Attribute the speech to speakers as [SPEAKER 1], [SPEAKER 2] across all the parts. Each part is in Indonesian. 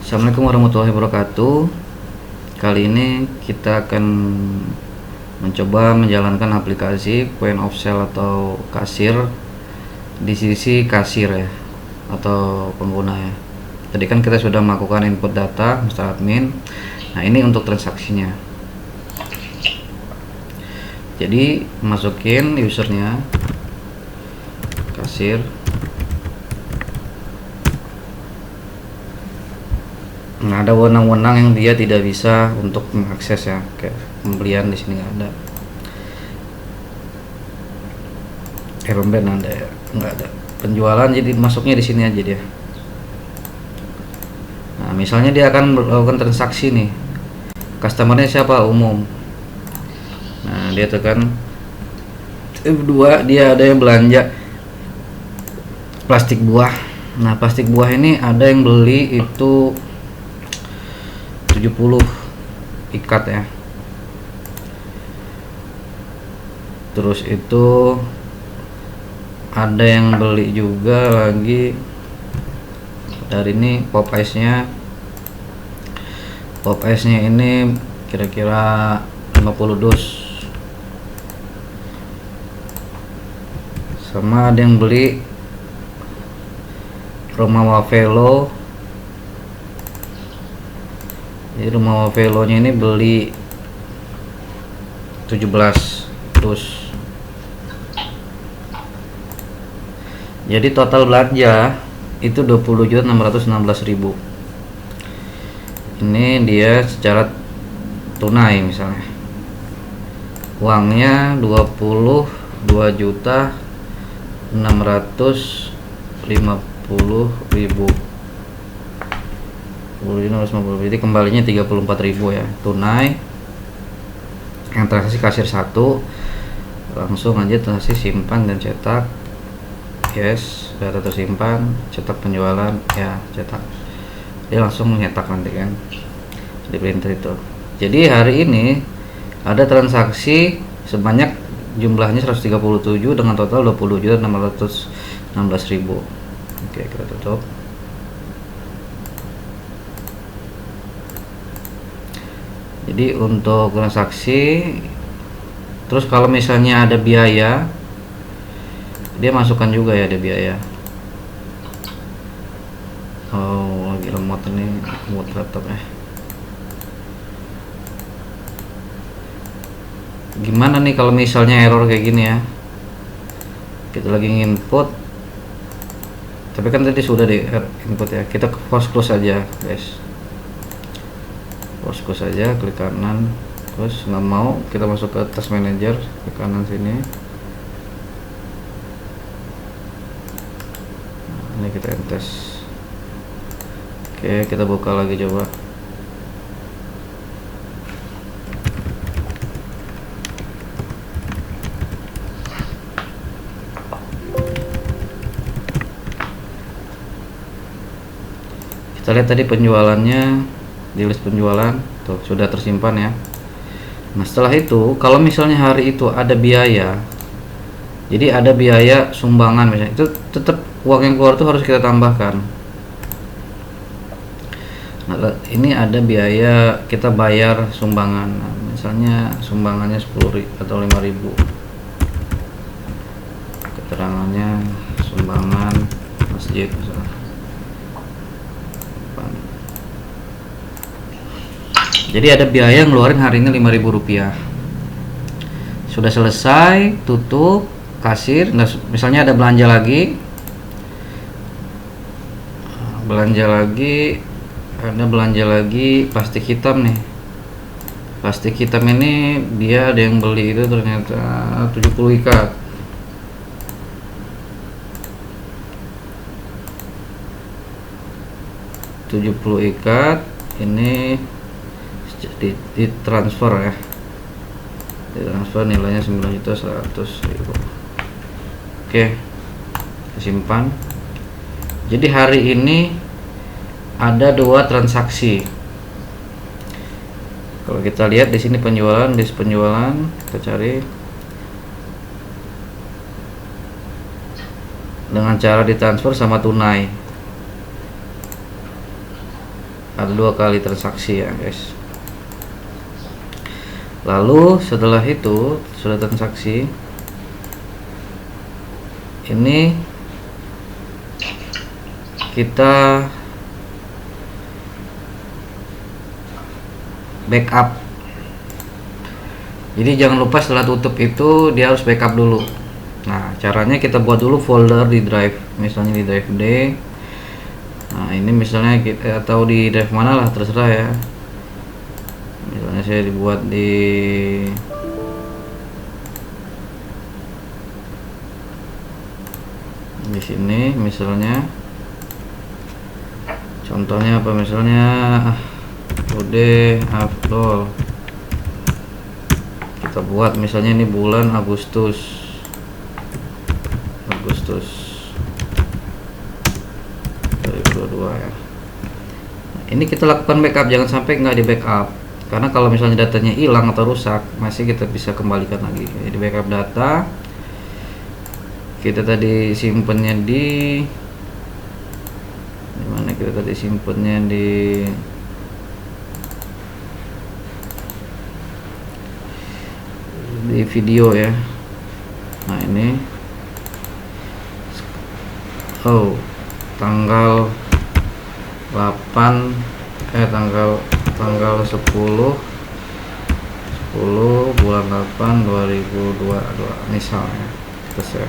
[SPEAKER 1] Assalamualaikum warahmatullahi wabarakatuh. Kali ini kita akan mencoba menjalankan aplikasi point of sale atau kasir di sisi kasir ya, atau pengguna ya. Tadi kan kita sudah melakukan input data Mr. Admin. Nah, ini untuk transaksinya. Jadi masukin usernya kasir. Nah, ada wewenang-wewenang yang dia tidak bisa untuk mengakses ya, kayak pembelian di sini nggak ada, Airbnb ada ya, nggak ada penjualan, jadi masuknya di sini aja dia. Nah, misalnya dia akan melakukan transaksi nih, customernya siapa, umum. Nah, dia tekan F2, dia ada yang belanja plastik buah. Nah, plastik buah ini ada yang beli itu 70 ikat ya. Terus itu ada yang beli juga lagi dari ini pop ice nya ini kira-kira 50 dus. Sama ada yang beli Romawa Velo. Jadi rumah Velo nya ini beli 17 dus. Jadi total belanja itu 20.616.000. Ini dia secara tunai misalnya. Uangnya 22.650.000. Jadi kembalinya 34.000 ya, tunai. Yang transaksi kasir 1, langsung aja transaksi simpan dan cetak. Yes, data tersimpan, cetak penjualan ya, cetak. Dia langsung menyetak nanti kan di printer itu. Jadi hari ini ada transaksi sebanyak jumlahnya 137 dengan total 20.616.000. Oke, kita tutup. Jadi untuk transaksi, terus kalau misalnya ada biaya, dia masukkan juga ya, ada biaya. Oh, lagi remote ini, remote laptop ya. Gimana nih kalau misalnya error kayak gini ya? Kita lagi input, tapi kan tadi sudah di input ya. Kita force close aja, guys. Close saja, klik kanan, terus nggak mau, kita masuk ke task manager, ke kanan sini. Nah, ini kita entes. Oke, kita buka lagi coba. Kita lihat tadi penjualannya di list penjualan tuh sudah tersimpan ya. Nah, setelah itu kalau misalnya hari itu ada biaya, jadi ada biaya sumbangan misalnya, itu tetap uang yang keluar tuh harus kita tambahkan. Nah, ini ada biaya kita bayar sumbangan. Nah, misalnya sumbangannya 10 atau 5.000. Keterangannya sumbangan masjid misalnya. Jadi ada biaya yang ngeluarin hari ini 5.000 rupiah. Sudah selesai, tutup, kasir. Nah, misalnya ada belanja lagi, ada belanja lagi plastik hitam nih. Plastik hitam ini dia ada yang beli itu ternyata 70 ikat. Ini di transfer ya, di transfer nilainya 9.100.000. Oke, simpan. Jadi hari ini ada 2 transaksi. Kalau kita lihat di sini penjualan, list penjualan, kita cari dengan cara ditransfer sama tunai. ada 2 kali transaksi ya guys. Lalu setelah itu sudah transaksi, ini kita backup. Jadi jangan lupa setelah tutup itu dia harus backup dulu. Nah, caranya kita buat dulu folder di drive, misalnya di drive D. Nah, ini misalnya kita atau di drive mana lah, terserah ya. Misalnya saya dibuat di sini misalnya. Contohnya apa misalnya? Udah Afdol. Kita buat misalnya ini bulan Agustus 2022 ya. Nah, ini kita lakukan backup, jangan sampai nggak di backup, karena kalau misalnya datanya hilang atau rusak masih kita bisa kembalikan lagi. Jadi backup data kita tadi simpennya di mana, kita tadi simpennya di video ya. Nah ini tanggal 10 bulan 8 2022 misalnya. Terus ya,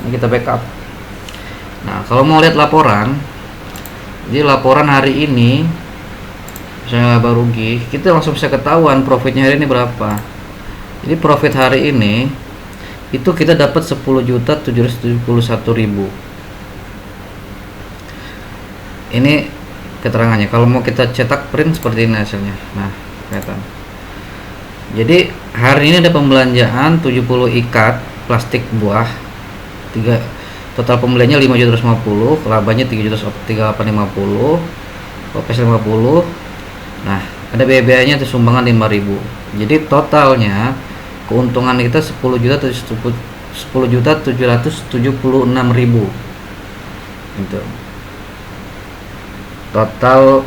[SPEAKER 1] ini kita backup. Nah, kalau mau lihat laporan, jadi laporan hari ini misalnya laba rugi, kita langsung bisa ketahuan profitnya hari ini berapa. Jadi profit hari ini itu kita dapat 10.771.000. Ini keterangannya. Kalau mau kita cetak print seperti ini hasilnya. Nah, kelihatan. Jadi hari ini ada pembelanjaan 70 ikat plastik buah. Total pembeliannya 5.150, labanya 3.850, OPS 50. Nah, ada biaya-biayanya itu sumbangan 5.000. Jadi totalnya keuntungan kita 10.776.000. Gitu. Total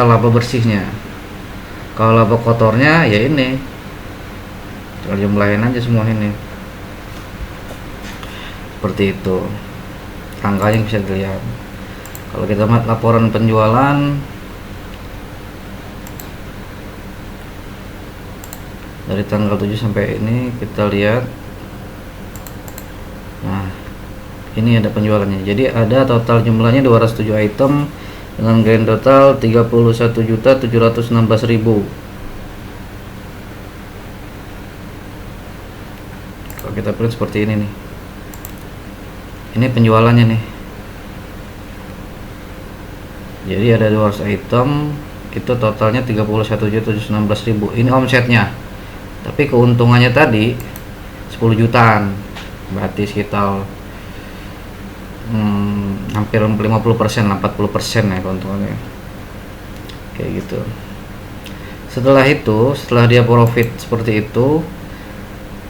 [SPEAKER 1] laba bersihnya. Kalau laba kotornya ya ini. Tinggal jumlahin aja semua ini. Seperti itu. Angkanya bisa dilihat. Kalau kita lihat laporan penjualan dari tanggal 7 sampai ini, kita lihat. Nah, ini ada penjualannya. Jadi ada total jumlahnya 207 item dengan gain total 31.716.000. Kalau kita print seperti ini nih. Ini penjualannya nih. Jadi ada 200 item, itu totalnya 31.716.000. Ini omsetnya. Tapi keuntungannya tadi 10 jutaan. Berarti sekitar hampir 50%, 40% ya keuntungannya. Kayak gitu. Setelah dia profit seperti itu,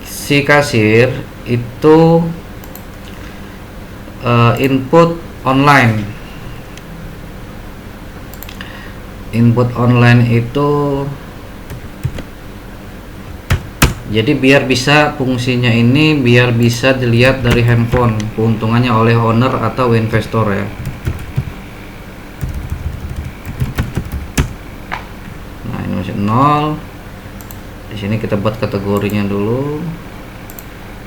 [SPEAKER 1] si kasir itu input online itu, jadi biar bisa fungsinya ini biar bisa dilihat dari handphone keuntungannya oleh owner atau investor ya. Nah, ini masih 0. Di sini kita buat kategorinya dulu.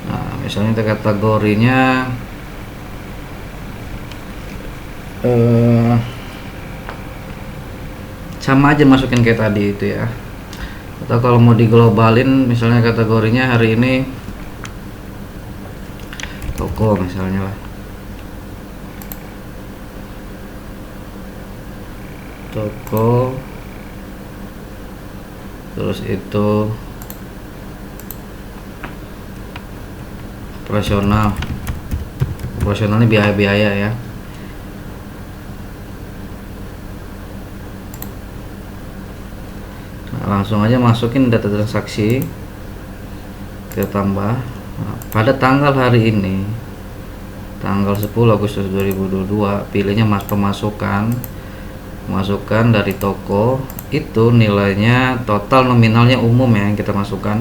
[SPEAKER 1] Nah, misalnya kategorinya sama aja masukin kayak tadi itu ya. Atau kalau mau diglobalin misalnya kategorinya hari ini toko misalnya lah, toko, terus itu operasionalnya biaya-biaya ya. Langsung aja masukin data transaksi, kita tambah. Nah, pada tanggal hari ini tanggal 10 Agustus 2022 pilihnya pemasukan masukkan dari toko itu nilainya total nominalnya umum ya yang kita masukkan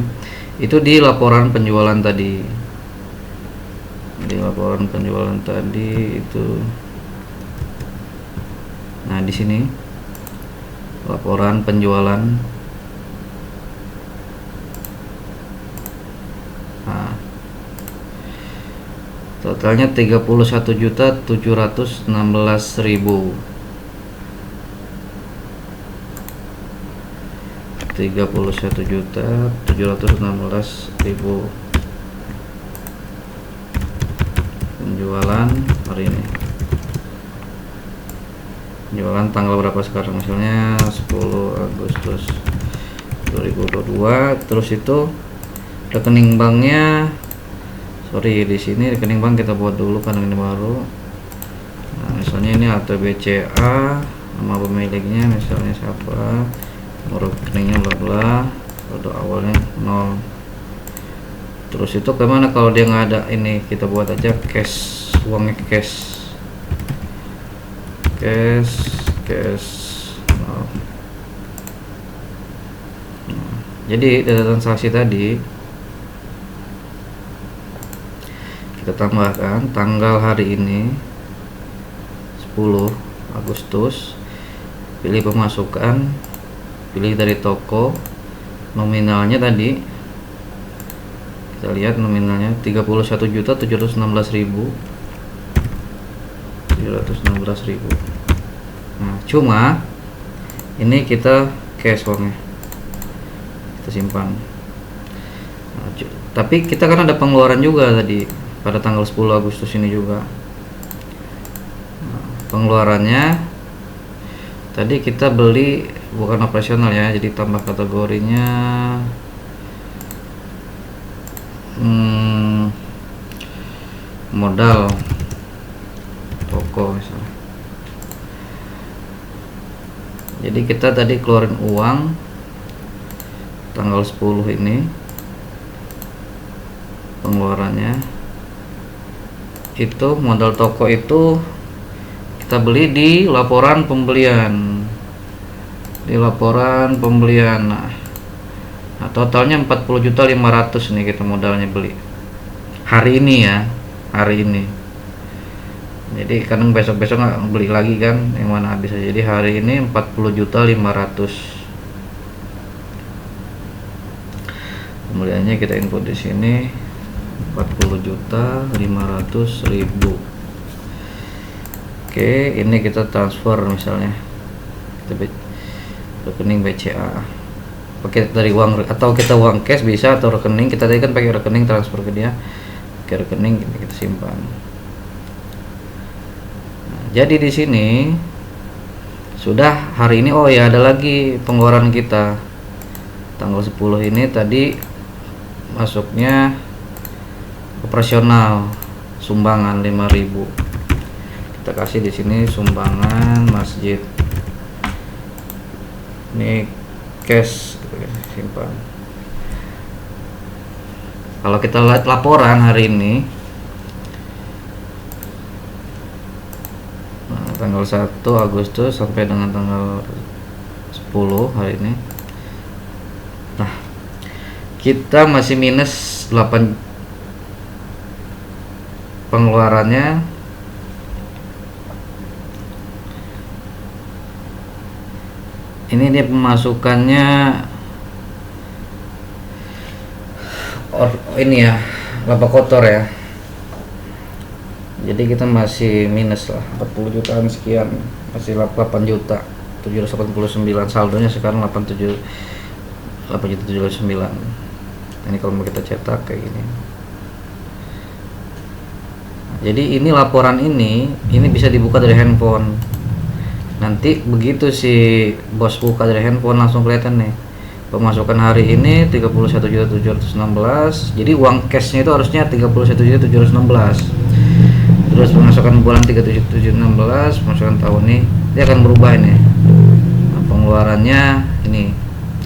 [SPEAKER 1] itu di laporan penjualan tadi, itu. Nah di sini laporan penjualan. Nah, totalnya 31.716.000. 31.716.000 penjualan hari ini. Penjualan tanggal berapa sekarang? Misalnya 10 Agustus 2022. Terus itu rekening banknya, di sini rekening bank kita buat dulu karena ini baru. Nah, misalnya ini atau BCA, nama pemiliknya misalnya siapa, nomor rekeningnya bla bla, kode awalnya 0. Terus itu kemana kalau dia nggak ada, ini kita buat aja cash, uangnya cash. Nah, jadi data transaksi tadi kita tambahkan tanggal hari ini 10 Agustus, pilih pemasukan, pilih dari toko, nominalnya tadi kita lihat nominalnya 31.716.000. Nah cuma ini kita cash uangnya kita simpan. Nah, tapi kita kan ada pengeluaran juga tadi pada tanggal 10 Agustus ini juga. Nah, pengeluarannya tadi kita beli bukan operasional ya, jadi tambah kategorinya modal toko misalnya. Jadi kita tadi keluarin uang tanggal 10 ini, pengeluarannya itu modal toko itu kita beli di laporan pembelian, nah totalnya 40.500.000 nih kita modalnya beli hari ini ya, jadi kadang besok nggak beli lagi kan, yang mana habis aja. Jadi hari ini 40.500.000. Pembeliannya kita input di sini 40.500.000. Oke, ini kita transfer misalnya kita rekening BCA, pakai dari uang atau kita uang cash bisa, atau rekening. Kita tadi kan pakai rekening transfer ke dia, pakai rekening kita simpan. Nah, jadi di sini sudah hari ini. Oh ya, ada lagi pengeluaran kita tanggal 10 ini tadi masuknya operasional sumbangan 5.000. Kita kasih di sini sumbangan masjid. Ini cash simpan. Kalau kita lihat laporan hari ini, nah, tanggal 1 Agustus sampai dengan tanggal 10 hari ini, nah kita masih minus 8 pengeluarannya. Ini dia pemasukannya ini ya, laba kotor ya. Jadi kita masih minus lah 40 jutaan sekian, masih 8.789. Saldonya sekarang 8.779. Ini kalau mau kita cetak kayak gini. Jadi ini laporan ini bisa dibuka dari handphone. Nanti begitu si bos buka dari handphone langsung kelihatan nih pemasukan hari ini 31.716. Jadi uang cashnya itu harusnya 31.716. Terus pemasukan bulan 37.716, pemasukan tahun ini dia akan berubah ini. Nah, pengeluarannya ini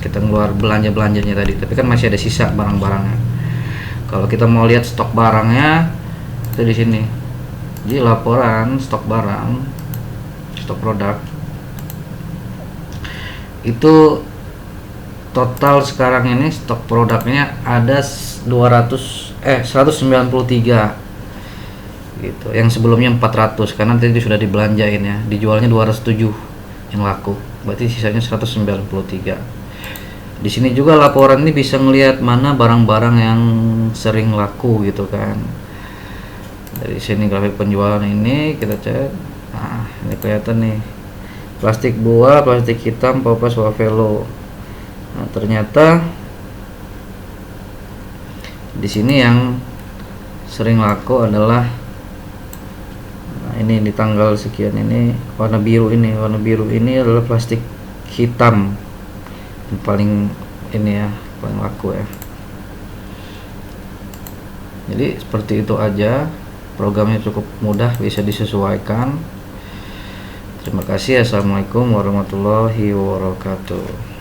[SPEAKER 1] kita ngeluar belanjanya tadi, tapi kan masih ada sisa barang-barangnya. Kalau kita mau lihat stok barangnya itu di sini. Jadi laporan stok barang, stok produk. Itu total sekarang ini stok produknya ada 193 gitu. Yang sebelumnya 400 karena tadi sudah dibelanjain ya. Dijualnya 207 yang laku. Berarti sisanya 193. Di sini juga laporan ini bisa ngelihat mana barang-barang yang sering laku gitu kan. Dari sini grafik penjualan ini kita cek. Nah, ini kelihatan nih. Plastik buah, plastik hitam, Popas Wavelo. Nah, ternyata di sini yang sering laku adalah, nah ini di tanggal sekian ini warna biru ini adalah plastik hitam yang paling ini ya, paling laku ya. Jadi seperti itu aja, programnya cukup mudah, bisa disesuaikan. Terima kasih. Assalamualaikum warahmatullahi wabarakatuh.